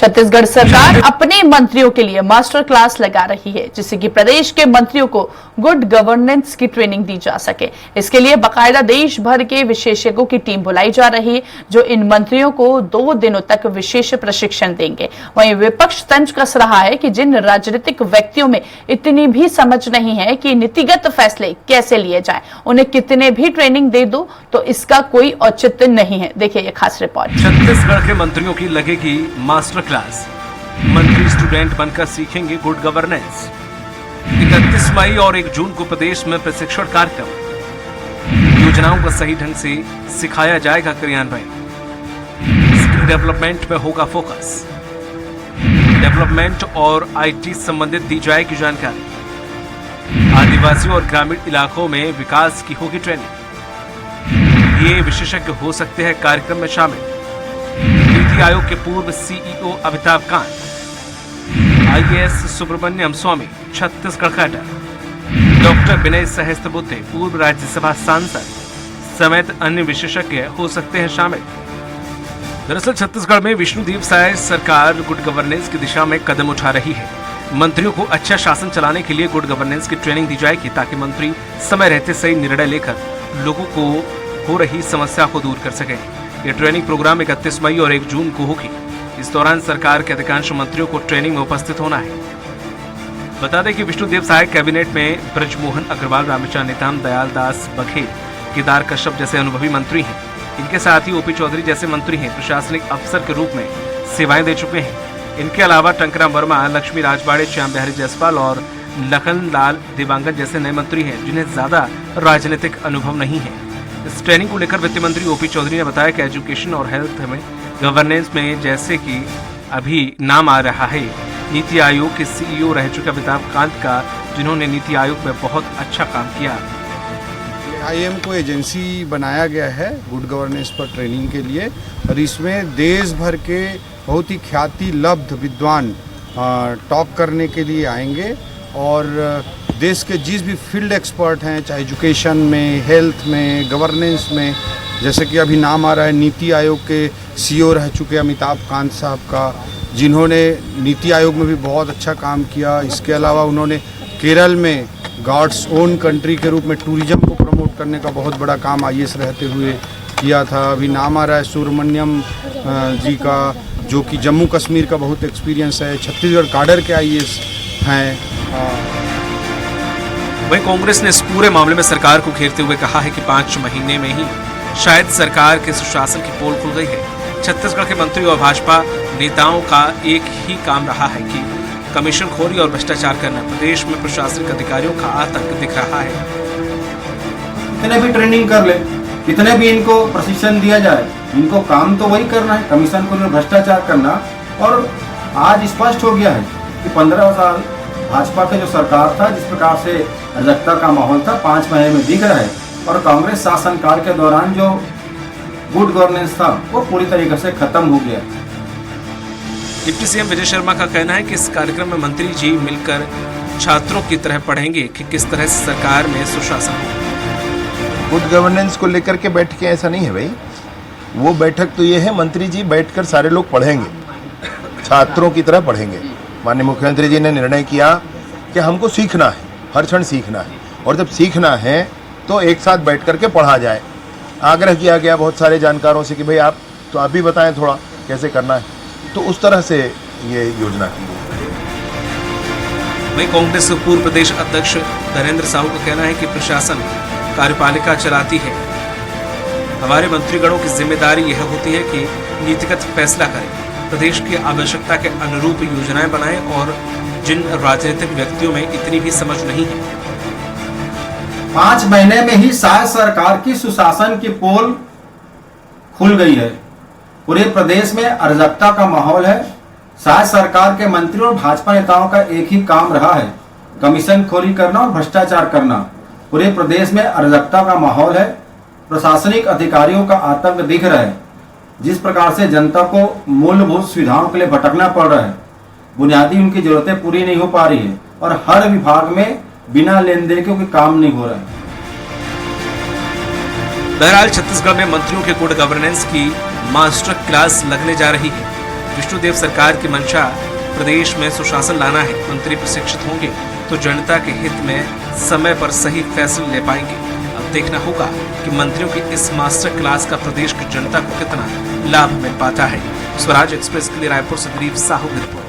छत्तीसगढ़ सरकार अपने मंत्रियों के लिए मास्टर क्लास लगा रही है, जिससे कि प्रदेश के मंत्रियों को गुड गवर्नेंस की ट्रेनिंग दी जा सके। इसके लिए बाकायदा देश भर के विशेषज्ञों की टीम बुलाई जा रही है, जो इन मंत्रियों को 2 दिनों तक विशेष प्रशिक्षण देंगे। वहीं विपक्ष तंज कस रहा है कि जिन राजनीतिक व्यक्तियों में इतनी भी समझ नहीं है कि नीतिगत फैसले कैसे लिए जाए, उन्हें कितने भी ट्रेनिंग दे दो तो इसका कोई औचित्य नहीं है। देखिए ये खास रिपोर्ट। छत्तीसगढ़ के मंत्रियों की लगेगी मास्टर क्लास। मंत्री स्टूडेंट बनकर सीखेंगे गुड गवर्नेंस। 31 मई और 1 जून को प्रदेश में प्रशिक्षण कार्यक्रम। योजनाओं का सही ढंग से सिखाया जाएगा क्रियान्वयन। स्किल डेवलपमेंट पे होगा फोकस। डेवलपमेंट और आईटी संबंधित दी जाएगी जानकारी। आदिवासी और ग्रामीण इलाकों में विकास की होगी ट्रेनिंग। ये विशेषज्ञ हो सकते हैं कार्यक्रम में शामिल। नीति आयोग के पूर्व सीईओ अमिताभ कांत, आईएएस सुब्रमण्यम स्वामी छत्तीसगढ़ कैडर, डॉक्टर विनय सहस्त्रबुद्धे पूर्व राज्यसभा सांसद समेत अन्य विशेषज्ञ हो सकते हैं शामिल। दरअसल छत्तीसगढ़ में विष्णुदेव साय सरकार गुड गवर्नेंस की दिशा में कदम उठा रही है। मंत्रियों को अच्छा शासन चलाने के लिए गुड गवर्नेंस की ट्रेनिंग दी जाएगी, ताकि मंत्री समय रहते सही निर्णय लेकर लोगों को हो रही समस्या को दूर कर सकें। यह ट्रेनिंग प्रोग्राम 31 मई और 1 जून को होगी। इस दौरान सरकार के अधिकांश मंत्रियों को ट्रेनिंग में उपस्थित होना है। बता दें कि विष्णुदेव साय कैबिनेट में ब्रजमोहन अग्रवाल, रामेश्वर नितान, दयाल दास बघेल, केदार कश्यप जैसे अनुभवी मंत्री हैं। इनके साथ ही ओपी चौधरी जैसे मंत्री हैं प्रशासनिक अफसर के रूप में सेवाएं दे चुके हैं। इनके अलावा टंकराम वर्मा, लक्ष्मी राजवाड़े, श्याम बिहारी जायसवाल और लखन लाल देवांगन जैसे नए मंत्री हैं, जिन्हें ज्यादा राजनीतिक अनुभव नहीं है। इस ट्रेनिंग को लेकर वित्त मंत्री ओपी चौधरी ने बताया कि एजुकेशन और हेल्थ में गवर्नेंस में जैसे कि अभी नाम आ रहा है नीति आयोग के सीईओ रह चुके अमिताभ कांत का, जिन्होंने नीति आयोग में बहुत अच्छा काम किया। आईएम को एजेंसी बनाया गया है गुड गवर्नेंस पर ट्रेनिंग के लिए, और इसमें देश भर के बहुत ही ख्याति लब्ध विद्वान टॉक करने के लिए आएंगे। और देश के जिस भी फील्ड एक्सपर्ट हैं, चाहे एजुकेशन में, हेल्थ में, गवर्नेंस में, जैसे कि अभी नाम आ रहा है नीति आयोग के सीईओ रह चुके अमिताभ कांत साहब का, जिन्होंने नीति आयोग में भी बहुत अच्छा काम किया। इसके अलावा उन्होंने केरल में गॉड्स ओन कंट्री के रूप में टूरिज्म को प्रमोट करने का बहुत बड़ा काम आईएएस रहते हुए किया था। अभी नाम आ रहा है सुब्रमण्यम जी का, जो कि जम्मू कश्मीर का बहुत एक्सपीरियंस है, छत्तीसगढ़ कैडर के आईएएस हैं। वहीं कांग्रेस ने इस पूरे मामले में सरकार को घेरते हुए कहा है कि 5 महीने में ही शायद सरकार के सुशासन की पोल खुल गई है। छत्तीसगढ़ के मंत्री और भाजपा नेताओं का एक ही काम रहा है कि कमीशन खोरी और भ्रष्टाचार करना। प्रदेश में प्रशासनिक अधिकारियों का आतंक दिख रहा है। कितने भी ट्रेनिंग कर ले, कितने भी इनको प्रशिक्षण दिया जाए, इनको काम तो वही करना है, कमीशन खोरी और भ्रष्टाचार करना। और आज स्पष्ट हो गया है कि 15 साल भाजपा का जो सरकार था, जिस प्रकार से अराजकता का माहौल था, 5 महीने में दिख रहा है। और कांग्रेस शासनकाल के दौरान जो गुड गवर्नेंस था वो पूरी तरीके से खत्म हो गया। डिप्टी सीएम विजय शर्मा का कहना है कि इस कार्यक्रम में मंत्री जी मिलकर छात्रों की तरह पढ़ेंगे कि किस तरह से सरकार में सुशासन हो। गुड गवर्नेंस को लेकर के बैठ के ऐसा नहीं है भाई, वो बैठक तो ये है मंत्री जी बैठकर सारे लोग पढ़ेंगे, छात्रों की तरह पढ़ेंगे। माननीय मुख्यमंत्री जी ने निर्णय किया कि हमको सीखना है, हर क्षण सीखना है, और जब सीखना है तो एक साथ बैठ करके पढ़ा जाए। आग्रह किया गया बहुत सारे जानकारों से कि भाई आप भी बताएं थोड़ा कैसे करना है, तो उस तरह से ये योजना की गई। वहीं कांग्रेस पूर्व प्रदेश अध्यक्ष धर्मेंद्र साहू का कहना है कि प्रशासन कार्यपालिका चलाती है, हमारे मंत्रीगणों की जिम्मेदारी यह होती है कि नीतिगत फैसला करें, प्रदेश की आवश्यकता के अनुरूप योजनाएं बनाएं, और जिन राजनीतिक व्यक्तियों में इतनी भी समझ नहीं है। 5 महीने में ही शायद सरकार की सुशासन की पोल खुल गई है। पूरे प्रदेश में अराजकता का माहौल है। शायद सरकार के मंत्रियों और भाजपा नेताओं का एक ही काम रहा है, कमीशन खोरी करना और भ्रष्टाचार करना। पूरे प्रदेश में अराजकता का माहौल है। प्रशासनिक अधिकारियों का आतंक दिख रहा है। जिस प्रकार से जनता को मूलभूत सुविधाओं के लिए भटकना पड़ रहा है, बुनियादी उनकी जरूरतें पूरी नहीं हो पा रही है, और हर विभाग में बिना लेन देन के कोई काम नहीं हो रहा है। बहरहाल छत्तीसगढ़ में मंत्रियों के गुड गवर्नेंस की मास्टर क्लास लगने जा रही है। विष्णुदेव सरकार की मंशा प्रदेश में सुशासन लाना है। मंत्री प्रशिक्षित होंगे तो जनता के हित में समय पर सही फैसले ले पाएंगे। अब देखना होगा कि मंत्रियों की इस मास्टर क्लास का प्रदेश की जनता को कितना लाभ मिल पाता है। स्वराज एक्सप्रेस के लिए रायपुर से दिलीप साहू की रिपोर्ट।